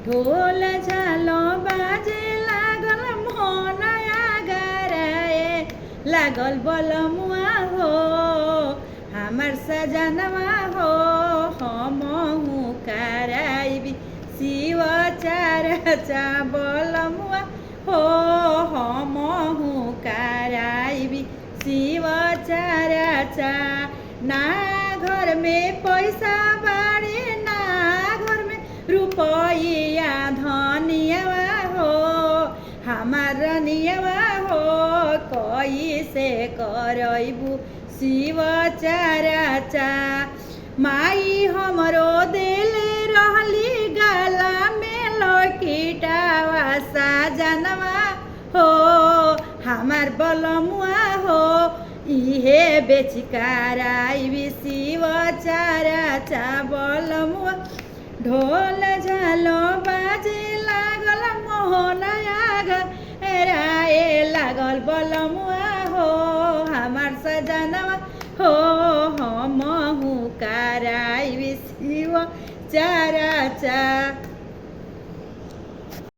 ढोल झालो बाजे लागल मन आगराए लागल बलमुआ हो हमर सजनवा हो हमहु कराइबी शिव चर्चा बलमुआ हो हमहु कराइबी शिव चर्चा ना घर में पैसा बाड़ी ना घर में रुपया धनियावा हो हमार रनियावा हो कैसे करबू शिव चर्चा माई हमरो दिले रहली गला में लकीटावा साजनवा हो हमार बलमुआ हो इहे बेची कराइबी शिव चर्चा बलमुआ ढोल झालो बाजे लागल मोहन आगराए लागल बलमुआ हो हमार सजनवा हो हमहु कराइबी शिव चर्चा।